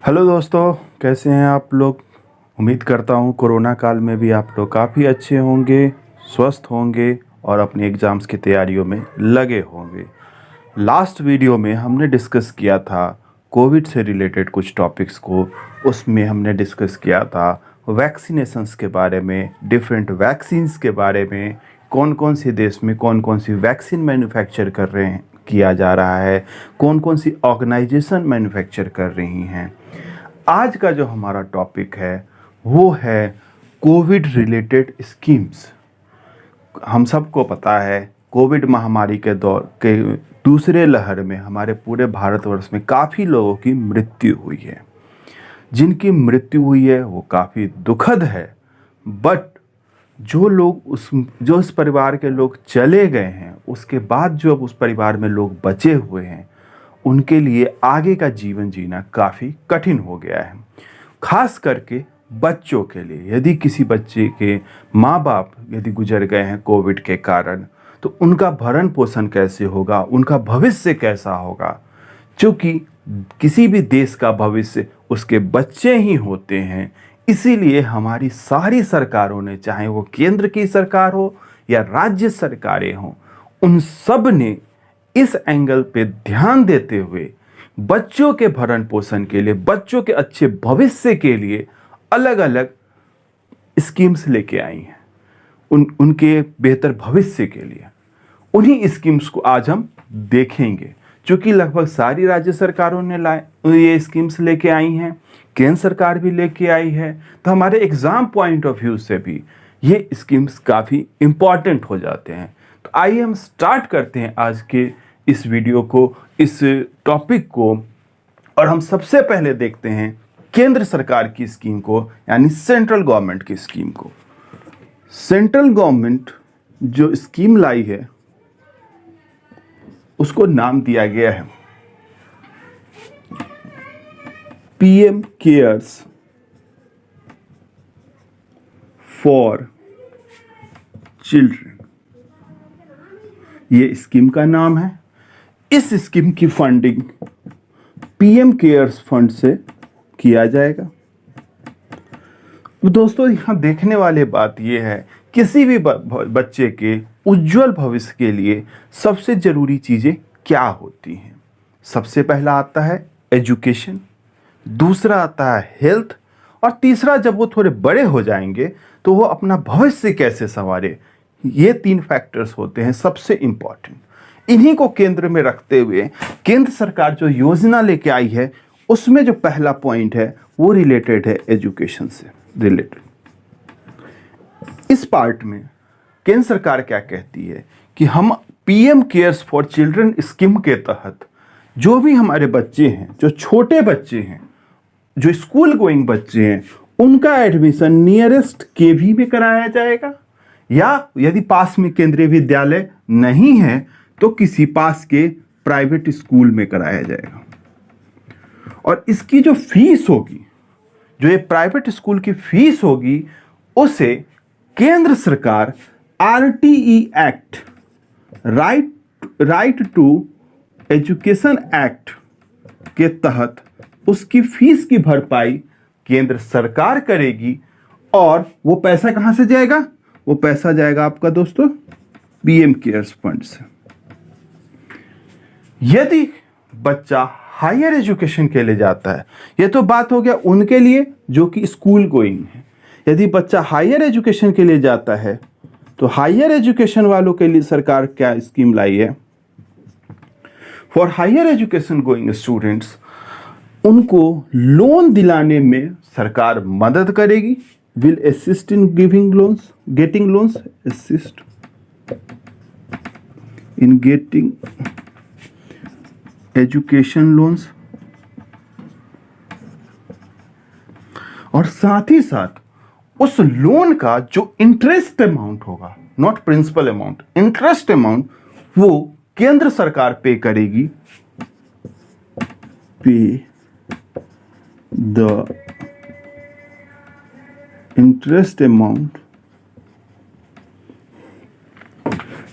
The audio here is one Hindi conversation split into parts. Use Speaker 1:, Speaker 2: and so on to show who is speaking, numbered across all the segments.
Speaker 1: हेलो दोस्तों, कैसे हैं आप लोग। उम्मीद करता हूं कोरोना काल में भी आप लोग काफ़ी अच्छे होंगे, स्वस्थ होंगे और अपने एग्ज़ाम्स की तैयारियों में लगे होंगे। लास्ट वीडियो में हमने डिस्कस किया था कोविड से रिलेटेड कुछ टॉपिक्स को। उसमें हमने डिस्कस किया था वैक्सीनेशंस के बारे में, डिफरेंट वैक्सीन्स के बारे में, कौन कौन से देश में कौन कौन सी वैक्सीन मैन्युफैक्चर कर रहे हैं किया जा रहा है, कौन कौन सी ऑर्गेनाइजेशन मैन्युफैक्चर कर रही हैं। आज का जो हमारा टॉपिक है वो है कोविड रिलेटेड स्कीम्स। हम सबको पता है कोविड महामारी के दौर के दूसरे लहर में हमारे पूरे भारतवर्ष में काफ़ी लोगों की मृत्यु हुई है। जिनकी मृत्यु हुई है वो काफ़ी दुखद है, बट जो उस परिवार के लोग चले गए हैं, उसके बाद जो अब उस परिवार में लोग बचे हुए हैं, उनके लिए आगे का जीवन जीना काफ़ी कठिन हो गया है। खास करके बच्चों के लिए, यदि किसी बच्चे के माँ बाप यदि गुजर गए हैं कोविड के कारण, तो उनका भरण पोषण कैसे होगा, उनका भविष्य कैसा होगा। क्योंकि किसी भी देश का भविष्य उसके बच्चे ही होते हैं। इसीलिए हमारी सारी सरकारों ने, चाहे वो केंद्र की सरकार हो या राज्य सरकारें हों, उन सब ने इस एंगल पे ध्यान देते हुए बच्चों के भरण पोषण के लिए, बच्चों के अच्छे भविष्य के लिए अलग अलग स्कीम्स लेके आई हैं, उनके बेहतर भविष्य के लिए। उन्हीं स्कीम्स को आज हम देखेंगे। क्योंकि लगभग सारी राज्य सरकारों ने ये स्कीम्स लेके आई हैं, केंद्र सरकार भी लेके आई है, तो हमारे एग्जाम पॉइंट ऑफ व्यू से भी ये स्कीम्स काफ़ी इम्पॉर्टेंट हो जाते हैं। तो आइए हम स्टार्ट करते हैं आज के इस वीडियो को, इस टॉपिक को। और हम सबसे पहले देखते हैं केंद्र सरकार की स्कीम को, यानी सेंट्रल गवर्नमेंट की स्कीम को। सेंट्रल गवर्नमेंट जो स्कीम लाई है उसको नाम दिया गया है पीएम केयर्स फॉर चिल्ड्रन। ये स्कीम का नाम है। इस स्कीम की फंडिंग पीएम केयर्स फंड से किया जाएगा। दोस्तों, यहां देखने वाली बात यह है, किसी भी बच्चे के उज्जवल भविष्य के लिए सबसे जरूरी चीजें क्या होती हैं। सबसे पहला आता है एजुकेशन, दूसरा आता है हेल्थ, और तीसरा जब वो थोड़े बड़े हो जाएंगे तो वो अपना भविष्य कैसे संवारे। ये तीन फैक्टर्स होते हैं सबसे इंपॉर्टेंट। इन्हीं को केंद्र में रखते हुए केंद्र सरकार जो योजना लेके आई है, उसमें जो पहला पॉइंट है वो रिलेटेड है एजुकेशन से रिलेटेड। इस पार्ट में केंद्र सरकार क्या कहती है कि हम PM cares for children scheme के तहत जो भी हमारे बच्चे हैं, जो छोटे बच्चे हैं, जो स्कूल गोइंग बच्चे हैं, उनका एडमिशन नियरेस्ट केवी में कराया जाएगा, या यदि पास में केंद्रीय विद्यालय नहीं है तो किसी पास के प्राइवेट स्कूल में कराया जाएगा। और इसकी जो फीस होगी, जो ये प्राइवेट स्कूल की फीस होगी, उसे केंद्र सरकार RTE act, right to education act के तहत उसकी फीस की भरपाई केंद्र सरकार करेगी। और वो पैसा कहां से जाएगा? वो पैसा जाएगा आपका दोस्तों पीएम केयर्स फंड से। यदि बच्चा हायर एजुकेशन के लिए जाता है, ये तो बात हो गया उनके लिए जो कि स्कूल गोइंग है। यदि बच्चा हायर एजुकेशन के लिए जाता है तो हायर एजुकेशन वालों के लिए सरकार क्या स्कीम लाई है? For higher education going students, उनको लोन दिलाने में सरकार मदद करेगी। Will assist in getting loans, assist in getting education loans. और साथ ही साथ उस लोन का जो इंटरेस्ट अमाउंट होगा, not principal amount, interest amount, वो केंद्र सरकार पे करेगी। पे द इंटरेस्ट अमाउंट,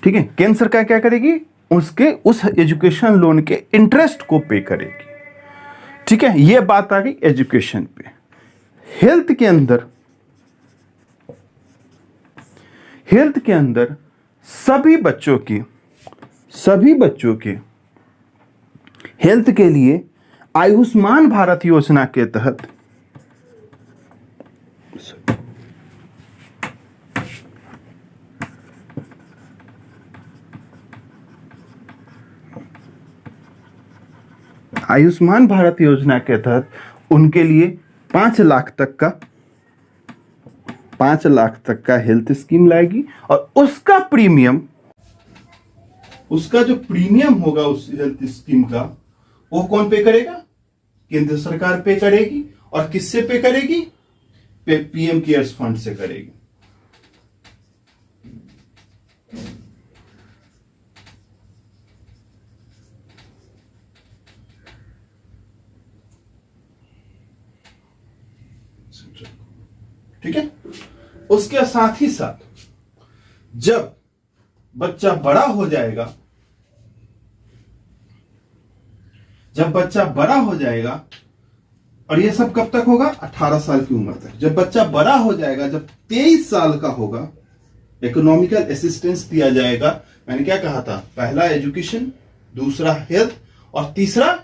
Speaker 1: ठीक है। केंद्र सरकार क्या करेगी? उस एजुकेशन लोन के इंटरेस्ट को पे करेगी। ठीक है, ये बात आ गई एजुकेशन पे। हेल्थ के अंदर, हेल्थ के अंदर सभी बच्चों के हेल्थ के लिए आयुष्मान भारत योजना के तहत आयुष्मान भारत योजना के तहत उनके लिए 5 लाख तक का हेल्थ स्कीम लाएगी, और उसका प्रीमियम, उसका जो प्रीमियम होगा उस हेल्थ स्कीम का, वो कौन पे करेगा? केंद्र सरकार पे करेगी। और किससे पे करेगी? पीएम केयर्स फंड से करेगी। ठीक है, उसके साथ ही साथ जब बच्चा बड़ा हो जाएगा, और ये सब कब तक होगा? 18 साल की उम्र तक। जब बच्चा बड़ा हो जाएगा, जब 23 साल का होगा, इकोनॉमिकल असिस्टेंस दिया जाएगा। मैंने क्या कहा था? पहला एजुकेशन, दूसरा हेल्थ, और तीसरा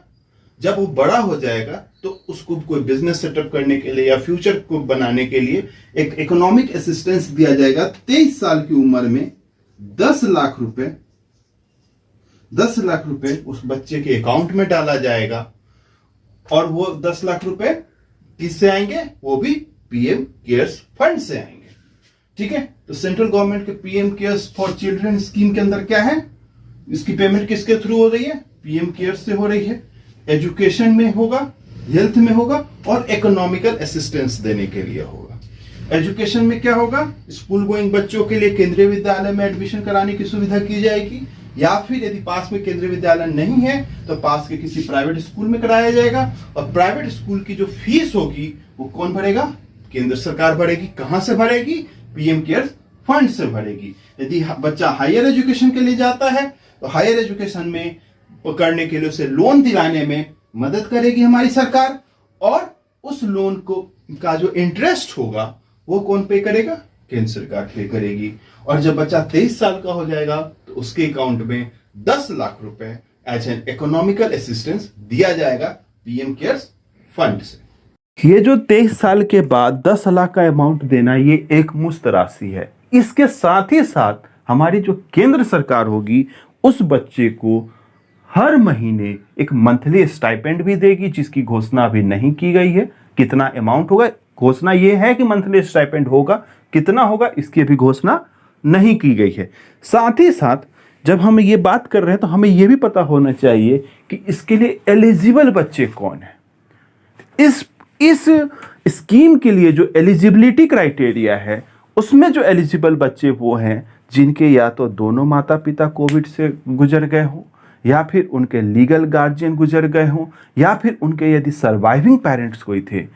Speaker 1: जब वो बड़ा हो जाएगा तो उसको कोई बिजनेस सेटअप करने के लिए या फ्यूचर को बनाने के लिए एक इकोनॉमिक असिस्टेंस दिया जाएगा। 23 साल की उम्र में 10 लाख रुपए उस बच्चे के अकाउंट में डाला जाएगा, और वो 10 लाख रुपए किससे आएंगे? वो भी पीएम केयर्स फंड से आएंगे। ठीक है, तो सेंट्रल गवर्नमेंट के PM cares for children scheme के अंदर क्या है? इसकी पेमेंट किसके थ्रू हो रही है? पीएम केयर्स से हो रही है। एजुकेशन में होगा, हेल्थ में होगा, और इकोनॉमिकल असिस्टेंस देने के लिए होगा। एजुकेशन में क्या होगा? स्कूल गोइंग बच्चों के लिए केंद्रीय विद्यालय में एडमिशन कराने की सुविधा की जाएगी, या फिर यदि पास में केंद्रीय विद्यालय नहीं है तो पास के किसी प्राइवेट स्कूल में कराया जाएगा। और प्राइवेट स्कूल की जो फीस होगी वो कौन भरेगा? केंद्र सरकार भरेगी। कहां से भरेगी? पीएम केयर्स फंड से भरेगी। यदि बच्चा हायर एजुकेशन के लिए जाता है तो हायर एजुकेशन में करने के लिए उसे लोन दिलाने में मदद करेगी हमारी सरकार, और उस लोन को का जो इंटरेस्ट होगा वो कौन पे करेगा? केंद्र सरकार पे करेगी। और जब बच्चा 23 साल का हो जाएगा तो उसके अकाउंट में 10 लाख रुपए एज एन इकोनॉमिकल असिस्टेंस दिया जाएगा पीएम केयर्स फंड से। ये जो 23 साल के बाद 10 लाख का अमाउंट देना, ये एक मुश्त राशि है। इसके साथ ही साथ हमारी जो केंद्र सरकार होगी उस बच्चे को हर महीने एक मंथली स्टाइपेंड भी देगी, जिसकी घोषणा अभी नहीं की गई है। कितना अमाउंट होगा? घोषणा ये है कि मंथली स्टाइपेंड होगा, कितना होगा इसकी अभी घोषणा नहीं की गई है। साथ ही साथ जब हम ये बात कर रहे हैं तो हमें ये भी पता होना चाहिए कि इसके लिए एलिजिबल बच्चे कौन है। इस स्कीम के लिए जो एलिजिबिलिटी क्राइटेरिया है, उसमें जो एलिजिबल बच्चे वो हैं जिनके या तो दोनों माता पिता कोविड से गुजर गए हों, या फिर उनके लीगल गार्जियन गुजर गए हों, या फिर उनके यदि सर्वाइविंग पेरेंट्स कोई थे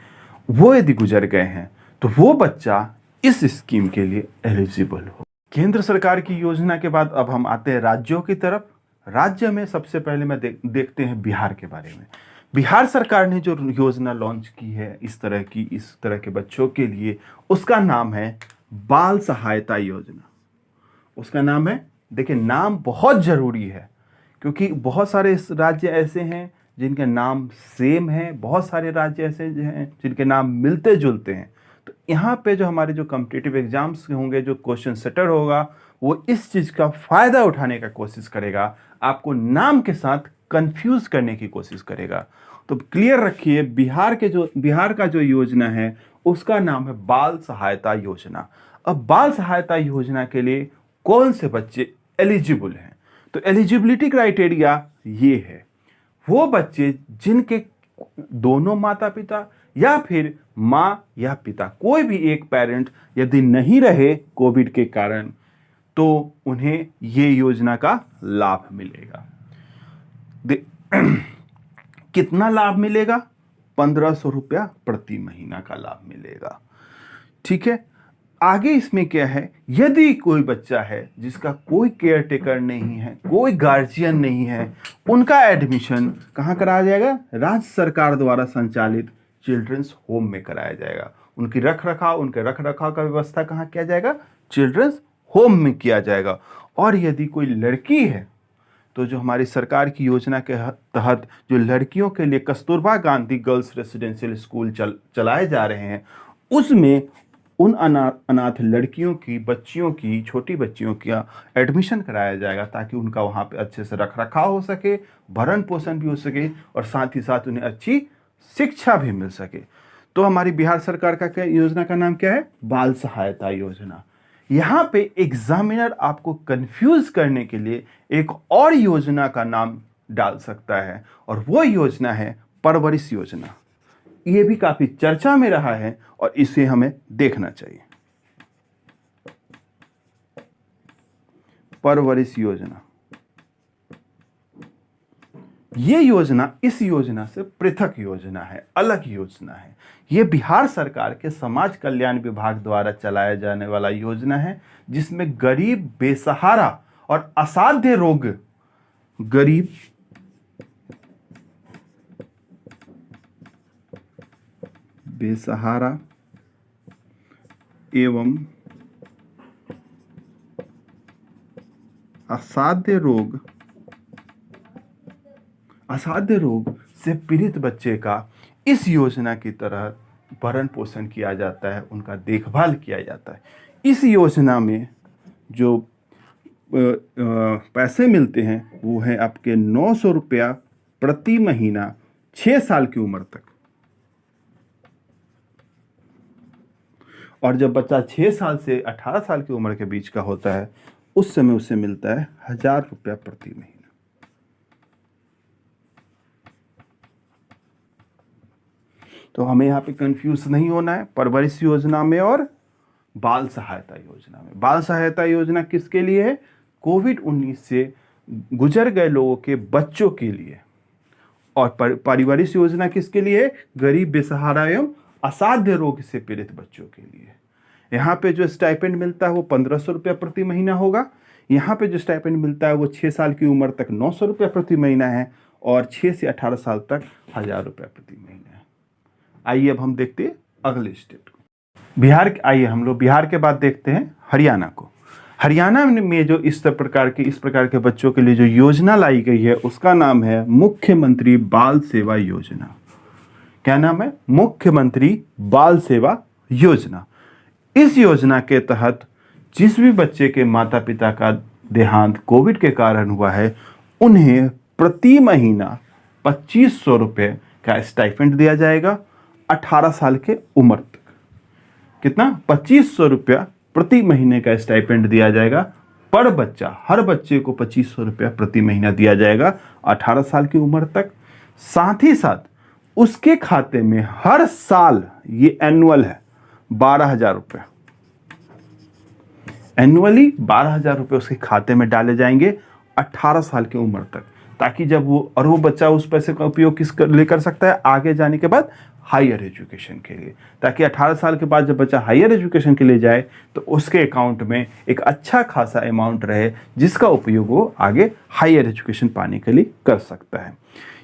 Speaker 1: वो यदि गुजर गए हैं, तो वो बच्चा इस स्कीम के लिए एलिजिबल हो। केंद्र सरकार की योजना के बाद अब हम आते हैं राज्यों की तरफ। राज्य में सबसे पहले मैं देखते हैं बिहार के बारे में। बिहार सरकार ने जो योजना लॉन्च की है इस तरह के बच्चों के लिए, उसका नाम है बाल सहायता योजना। उसका नाम है, देखिए नाम बहुत जरूरी है, क्योंकि बहुत सारे राज्य ऐसे हैं जिनके नाम सेम हैं, बहुत सारे राज्य ऐसे हैं जिनके नाम मिलते जुलते हैं। तो यहाँ पे जो हमारे जो कॉम्पिटिटिव एग्जाम्स होंगे, जो क्वेश्चन सेटर होगा, वो इस चीज़ का फ़ायदा उठाने का कोशिश करेगा, आपको नाम के साथ कंफ्यूज करने की कोशिश करेगा। तो क्लियर रखिए, बिहार का जो योजना है उसका नाम है बाल सहायता योजना। अब बाल सहायता योजना के लिए कौन से बच्चे एलिजिबल हैं? तो एलिजिबिलिटी क्राइटेरिया ये है, वो बच्चे जिनके दोनों माता पिता या फिर माँ या पिता, कोई भी एक पेरेंट यदि नहीं रहे कोविड के कारण, तो उन्हें ये योजना का लाभ मिलेगा। कितना लाभ मिलेगा? 1500 रुपया प्रति महीना का लाभ मिलेगा। ठीक है, आगे इसमें क्या है, यदि कोई बच्चा है जिसका कोई केयर टेकर नहीं है, कोई गार्जियन नहीं है, उनका एडमिशन कहाँ कराया जाएगा? राज्य सरकार द्वारा संचालित चिल्ड्रंस होम में कराया जाएगा। उनके रख रखाव का व्यवस्था कहाँ किया जाएगा? चिल्ड्रंस होम में किया जाएगा। और यदि कोई लड़की है तो जो हमारी सरकार की योजना के तहत जो लड़कियों के लिए Kasturba Gandhi girls residential school चलाए जा रहे हैं, उसमें उन अनाथ लड़कियों की, बच्चियों की, छोटी बच्चियों का एडमिशन कराया जाएगा ताकि उनका वहाँ पे अच्छे से रख रखाव हो सके, भरण पोषण भी हो सके और साथ ही साथ उन्हें अच्छी शिक्षा भी मिल सके। तो हमारी बिहार सरकार का योजना का नाम क्या है? बाल सहायता योजना। यहाँ पे एग्जामिनर आपको कंफ्यूज करने के लिए एक और योजना का नाम डाल सकता है और वो योजना है परवरिश योजना। ये भी काफी चर्चा में रहा है और इसे हमें देखना चाहिए। परवरिश योजना, ये योजना इस योजना से पृथक योजना है, अलग योजना है। ये बिहार सरकार के समाज कल्याण विभाग द्वारा चलाया जाने वाला योजना है, जिसमें गरीब, बेसहारा और असाध्य रोग, गरीब, बेसहारा एवं असाध्य रोग से पीड़ित बच्चे का इस योजना की तरह भरण पोषण किया जाता है, उनका देखभाल किया जाता है। इस योजना में जो पैसे मिलते हैं वो है आपके 900 रुपया प्रति महीना 6 साल की उम्र तक। और जब बच्चा 6 साल से 18 साल की उम्र के बीच का होता है, उस समय उसे मिलता है 1000 रुपया प्रति महीना। तो हमें यहाँ पे कंफ्यूज नहीं होना है परवरिश योजना में और बाल सहायता योजना में। बाल सहायता योजना किसके लिए है? कोविड-19 से गुजर गए लोगों के बच्चों के लिए। और परवरिश योजना किसके लिए है? गरीब, बेसहारा एवं असाध्य रोग से पीड़ित बच्चों के लिए। यहाँ पे जो स्टाइपेंड मिलता है वो 1500 रुपया प्रति महीना होगा। यहाँ पे जो स्टाइपेंड मिलता है वो 6 साल की उम्र तक 900 रुपया प्रति महीना है और 6 से 18 साल तक 1000 रुपया प्रति महीना है। आइए अब हम देखते हैं अगले स्टेट को। आइए हम लोग बिहार के बाद देखते हैं हरियाणा को। हरियाणा में जो इस प्रकार के बच्चों के लिए जो योजना लाई गई है उसका नाम है मुख्यमंत्री बाल सेवा योजना। क्या नाम है? मुख्यमंत्री बाल सेवा योजना। इस योजना के तहत जिस भी बच्चे के माता पिता का देहांत कोविड के कारण हुआ है, उन्हें प्रति महीना 2500 रुपये का स्टाइपेंड दिया जाएगा 18 साल के उम्र तक। कितना? 2500 रुपया प्रति महीने का स्टाइपेंड दिया जाएगा पर बच्चा। हर बच्चे को 2500 रुपया प्रति महीना दिया जाएगा 18 साल की उम्र तक। साथ ही साथ उसके खाते में हर साल, ये एनुअल है, 12,000 रुपये, एनुअली 12,000 रुपये उसके खाते में डाले जाएंगे 18 साल की उम्र तक, ताकि जब वो बच्चा उस पैसे का उपयोग ले कर सकता है आगे जाने के बाद हायर एजुकेशन के लिए, ताकि 18 साल के बाद जब बच्चा हायर एजुकेशन के लिए जाए तो उसके अकाउंट में एक अच्छा खासा अमाउंट रहे जिसका उपयोग वो आगे हायर एजुकेशन पाने के लिए कर सकता है।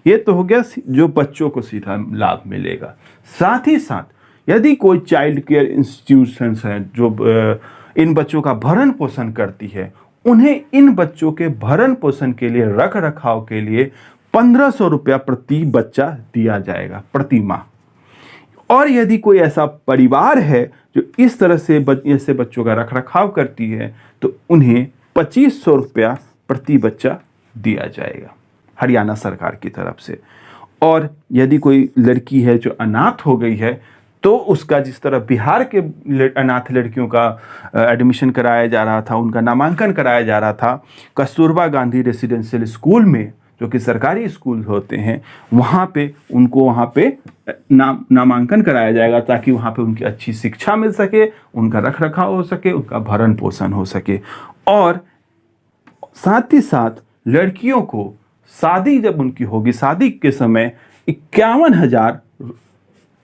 Speaker 1: ये तो हो गया जो बच्चों को सीधा लाभ मिलेगा। साथ ही साथ यदि कोई चाइल्ड केयर इंस्टीट्यूशंस हैं जो इन बच्चों का भरण पोषण करती है, उन्हें इन बच्चों के भरण पोषण के लिए, रख रखाव के लिए 1500 रुपया प्रति बच्चा दिया जाएगा प्रति माह। और यदि कोई ऐसा परिवार है जो इस तरह से ऐसे बच्चों का रख रखाव करती है तो उन्हें 2500 रुपया प्रति बच्चा दिया जाएगा हरियाणा सरकार की तरफ से। और यदि कोई लड़की है जो अनाथ हो गई है तो उसका, जिस तरह बिहार के अनाथ लड़कियों का एडमिशन कराया जा रहा था, उनका नामांकन कराया जा रहा था कस्तूरबा गांधी रेसिडेंशियल स्कूल में, जो कि सरकारी स्कूल होते हैं, वहाँ पे उनको वहाँ पे नामांकन कराया जाएगा ताकि वहाँ पे उनकी अच्छी शिक्षा मिल सके, उनका रख रखाव हो सके, उनका भरण पोषण हो सके। और साथ ही साथ लड़कियों को शादी जब उनकी होगी, शादी के समय 51,000,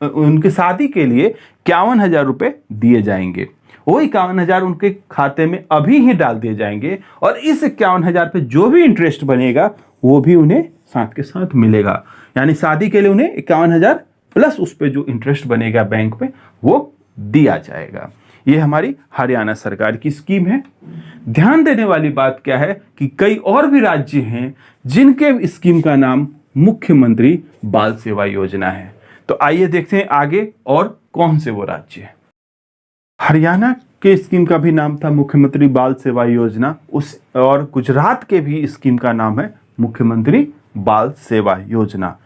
Speaker 1: उनकी शादी के लिए 51,000 रुपये दिए जाएंगे। वो 51,000 उनके खाते में अभी ही डाल दिए जाएंगे और इस 51,000 पे जो भी इंटरेस्ट बनेगा वो भी उन्हें साथ के साथ मिलेगा। यानी शादी के लिए उन्हें 51,000 प्लस उस पर जो इंटरेस्ट बनेगा बैंक में वो दिया जाएगा। ये हमारी हरियाणा सरकार की स्कीम है। ध्यान देने वाली बात क्या है कि कई और भी राज्य हैं जिनके स्कीम का नाम मुख्यमंत्री बाल सेवा योजना है। तो आइए देखते हैं आगे और कौन से वो राज्य हैं। हरियाणा के स्कीम का भी नाम था मुख्यमंत्री बाल सेवा योजना, उस और गुजरात के भी स्कीम का नाम है मुख्यमंत्री बाल सेवा योजना।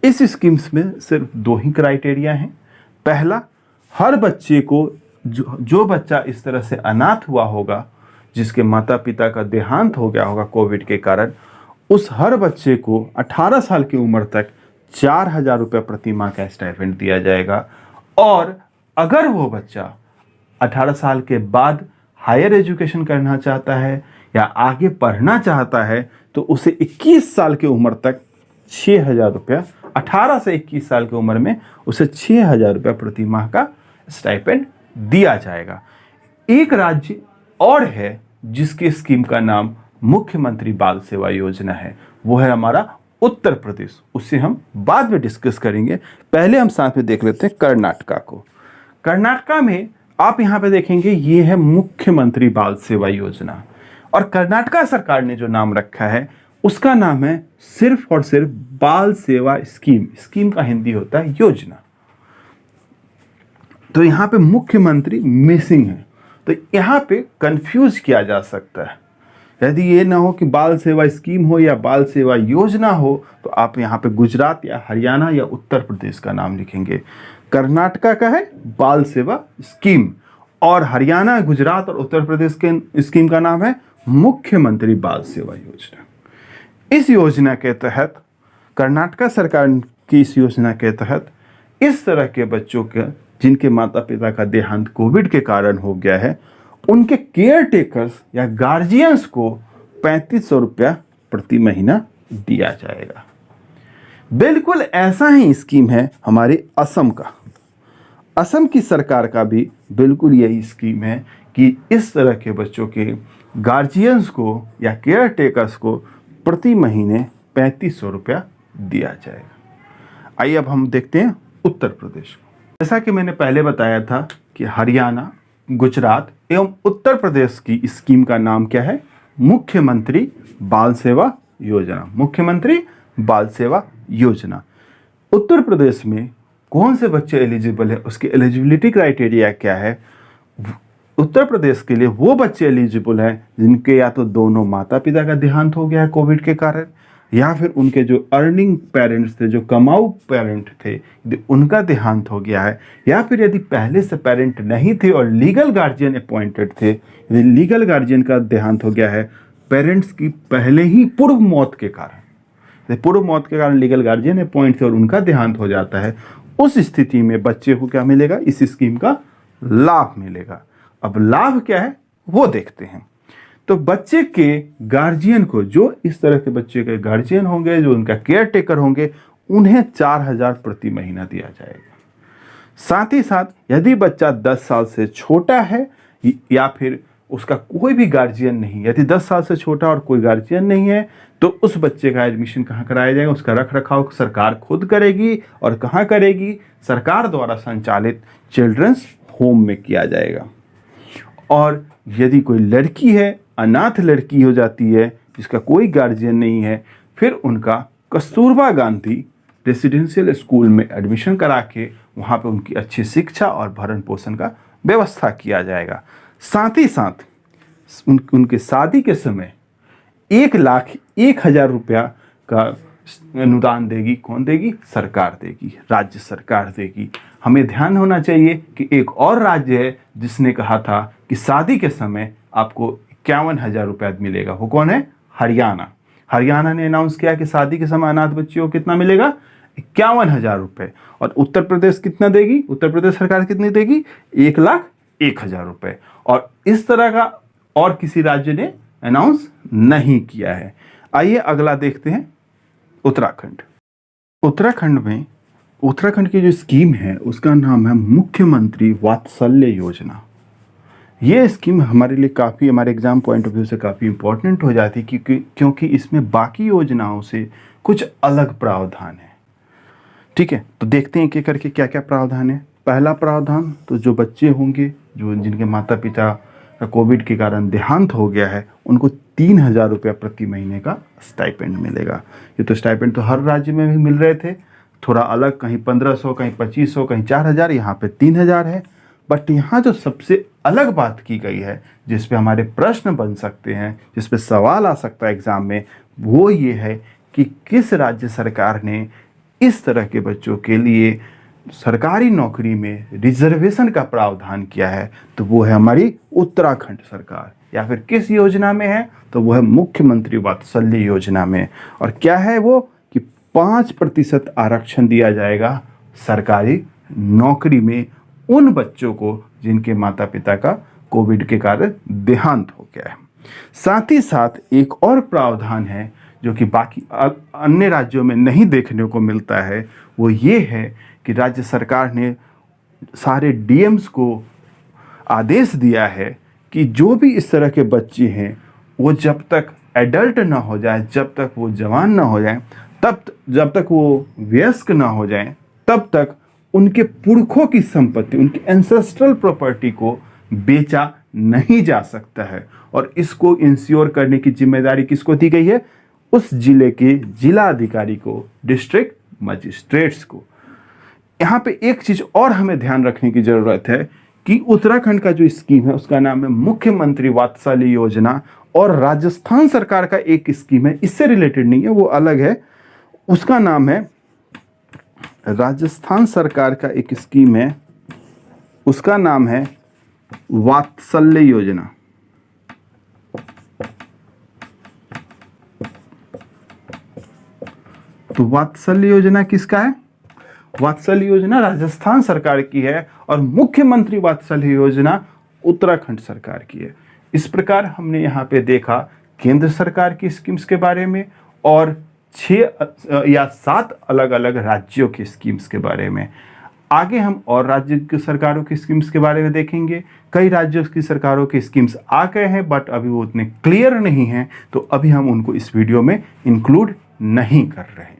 Speaker 1: इस स्कीम्स में सिर्फ 2 ही क्राइटेरिया हैं। पहला, हर बच्चे को जो बच्चा इस तरह से अनाथ हुआ होगा, जिसके माता पिता का देहांत हो गया होगा कोविड के कारण, उस हर बच्चे को 18 साल की उम्र तक 4,000 रुपये प्रति माह का स्टाइपेंड दिया जाएगा। और अगर वो बच्चा 18 साल के बाद हायर एजुकेशन करना चाहता है या आगे पढ़ना चाहता है तो उसे 21 साल की उम्र तक 6,000 रुपया, 18 से 21 साल की उम्र में उसे 6,000 रुपया प्रति माह का स्टाइपेंड दिया जाएगा। एक राज्य और है जिसकी स्कीम का नाम मुख्यमंत्री बाल सेवा योजना है, वो है हमारा उत्तर प्रदेश। उससे हम बाद में डिस्कस करेंगे। पहले हम साथ में देख लेते हैं कर्नाटका को। कर्नाटका में आप यहाँ पे देखेंगे ये है मुख्यमंत्री बाल सेवा योजना, और कर्नाटका सरकार ने जो नाम रखा है उसका नाम है सिर्फ और सिर्फ बाल सेवा स्कीम। स्कीम का हिंदी होता है योजना। तो यहाँ पे मुख्यमंत्री मिसिंग है, तो यहाँ पे कंफ्यूज किया जा सकता है। यदि ये ना हो कि बाल सेवा स्कीम हो या बाल सेवा योजना हो तो आप यहाँ पे गुजरात या हरियाणा या उत्तर प्रदेश का नाम लिखेंगे। कर्नाटका का है बाल सेवा स्कीम और हरियाणा, गुजरात और उत्तर प्रदेश के स्कीम का नाम है मुख्यमंत्री बाल सेवा योजना। इस योजना के तहत, कर्नाटका सरकार की इस योजना के तहत इस तरह के बच्चों के जिनके माता पिता का देहांत कोविड के कारण हो गया है, उनके केयर टेकर्स या गार्जियंस को 3,500 रुपया प्रति महीना दिया जाएगा। बिल्कुल ऐसा ही स्कीम है हमारे असम का। असम की सरकार का भी बिल्कुल यही स्कीम है कि इस तरह के बच्चों के गार्जियंस को या केयर टेकर्स को प्रति महीने 3,500 रुपया दिया जाएगा। आइए अब हम देखते हैं उत्तर प्रदेश को। जैसा कि मैंने पहले बताया था कि हरियाणा, गुजरात एवं उत्तर प्रदेश की स्कीम का नाम क्या है? मुख्यमंत्री बाल सेवा योजना। मुख्यमंत्री बाल सेवा योजना। उत्तर प्रदेश में कौन से बच्चे एलिजिबल है, उसके एलिजिबिलिटी क्राइटेरिया क्या है? उत्तर प्रदेश के लिए वो बच्चे एलिजिबल हैं जिनके या तो दोनों माता पिता का देहांत हो गया है कोविड के कारण, या फिर उनके जो अर्निंग पेरेंट्स थे, जो कमाऊ पेरेंट थे, यदि उनका देहांत हो गया है, या फिर यदि पहले से पेरेंट नहीं थे और लीगल गार्जियन अपॉइंटेड थे, यदि लीगल गार्जियन का देहांत हो गया है पेरेंट्स की पहले ही पूर्व मौत के कारण लीगल गार्जियन अपॉइंट थे और उनका देहांत हो जाता है, उस स्थिति में बच्चे को क्या मिलेगा? इस स्कीम का लाभ मिलेगा। अब लाभ क्या है वो देखते हैं। तो बच्चे के गार्जियन को, जो इस तरह के बच्चे के गार्जियन होंगे, जो उनका केयर टेकर होंगे, उन्हें 4,000 प्रति महीना दिया जाएगा। साथ ही साथ यदि बच्चा 10 साल से छोटा है या फिर उसका कोई भी गार्जियन नहीं, यदि 10 साल से छोटा और कोई गार्जियन नहीं है तो उस बच्चे का एडमिशन कहाँ कराया जाएगा? उसका रख रखाव सरकार खुद करेगी। और कहाँ करेगी? सरकार द्वारा संचालित चिल्ड्रंस होम में किया जाएगा। और यदि कोई लड़की है, अनाथ लड़की हो जाती है जिसका कोई गार्जियन नहीं है, फिर उनका कस्तूरबा गांधी रेसिडेंशियल स्कूल में एडमिशन करा के वहाँ पे उनकी अच्छी शिक्षा और भरण पोषण का व्यवस्था किया जाएगा। साथ ही साथ उनके शादी के समय 1,01,000 रुपया का अनुदान देगी। कौन देगी? सरकार देगी, राज्य सरकार देगी। हमें ध्यान होना चाहिए कि एक और राज्य है जिसने कहा था कि शादी के समय आपको 51,000 रुपया मिलेगा। वो कौन है? हरियाणा। हरियाणा ने अनाउंस किया कि शादी के समय अनाथ बच्चियों को कितना मिलेगा? 51,000 रुपये। और उत्तर प्रदेश कितना देगी? उत्तर प्रदेश सरकार कितनी देगी? 1,01,000 रुपये। और इस तरह का और किसी राज्य ने अनाउंस नहीं किया है। आइए अगला देखते हैं उत्तराखंड। उत्तराखंड की जो स्कीम है उसका नाम है मुख्यमंत्री वात्सल्य योजना। ये स्कीम हमारे लिए काफ़ी, हमारे एग्ज़ाम पॉइंट ऑफ व्यू से काफ़ी इम्पोर्टेंट हो जाती है, क्योंकि इसमें बाकी योजनाओं से कुछ अलग प्रावधान है। ठीक है, तो देखते हैं कि करके क्या क्या प्रावधान है। पहला प्रावधान, तो जो बच्चे होंगे जिनके माता पिता का कोविड के कारण देहांत हो गया है, उनको 3,000 रुपया प्रति महीने का स्टाइपेंड मिलेगा। ये तो स्टाइपेंड तो हर राज्य में भी मिल रहे थे, थोड़ा अलग, कहीं 1,500, कहीं 2,500, कहीं 4,000, यहाँ पे 3,000 है। बट यहाँ जो सबसे अलग बात की गई है, जिस पे हमारे प्रश्न बन सकते हैं, जिस पे सवाल आ सकता है एग्जाम में, वो ये है कि किस राज्य सरकार ने इस तरह के बच्चों के लिए सरकारी नौकरी में रिजर्वेशन का प्रावधान किया है। तो वो है हमारी उत्तराखंड सरकार। या फिर किस योजना में है, तो वो है मुख्यमंत्री वात्सल्य योजना में। और क्या है वो, कि 5% आरक्षण दिया जाएगा सरकारी नौकरी में उन बच्चों को जिनके माता पिता का कोविड के कारण देहांत हो गया है। साथ ही साथ एक और प्रावधान है जो कि बाकी अन्य राज्यों में नहीं देखने को मिलता है, वो ये है कि राज्य सरकार ने सारे डीएम्स को आदेश दिया है कि जो भी इस तरह के बच्चे हैं, वो जब तक एडल्ट ना हो जाए, जब तक वो जवान ना हो जाए, जब तक वो वयस्क ना हो जाए, तब तक उनके पुरखों की संपत्ति, उनकी एंसेस्ट्रल प्रॉपर्टी को बेचा नहीं जा सकता है। और इसको इंश्योर करने की जिम्मेदारी किसको दी गई है, उस जिले के जिला अधिकारी को, डिस्ट्रिक्ट मजिस्ट्रेट्स को। यहाँ पे एक चीज और हमें ध्यान रखने की जरूरत है कि उत्तराखंड का जो स्कीम है उसका नाम है मुख्यमंत्री वात्सल्य योजना, और राजस्थान सरकार का एक स्कीम है, इससे रिलेटेड नहीं है, वो अलग है, उसका नाम है, राजस्थान सरकार का एक स्कीम है, उसका नाम है वात्सल्य योजना। तो वात्सल्य योजना किसका है, वात्सल्य योजना राजस्थान सरकार की है, और मुख्यमंत्री वात्सल्य योजना उत्तराखंड सरकार की है। इस प्रकार हमने यहाँ पे देखा केंद्र सरकार की स्कीम्स के बारे में और 6 या 7 अलग अलग राज्यों की स्कीम्स के बारे में। आगे हम और राज्य की सरकारों की स्कीम्स के बारे में देखेंगे। कई राज्यों की सरकारों की स्कीम्स आ गए हैं, बट अभी वो उतने क्लियर नहीं हैं, तो अभी हम उनको इस वीडियो में इंक्लूड नहीं कर रहे हैं।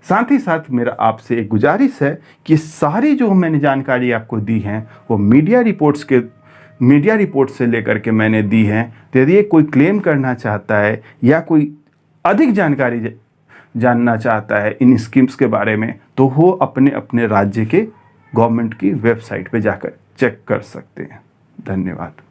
Speaker 1: साथ ही साथ मेरा आपसे एक गुजारिश है कि सारी जो मैंने जानकारी आपको दी है वो मीडिया रिपोर्ट से लेकर के मैंने दी है। तो यदि कोई क्लेम करना चाहता है या कोई अधिक जानकारी जानना चाहता है इन स्कीम्स के बारे में, तो वो अपने अपने राज्य के गवर्नमेंट की वेबसाइट पे जाकर चेक कर सकते हैं। धन्यवाद।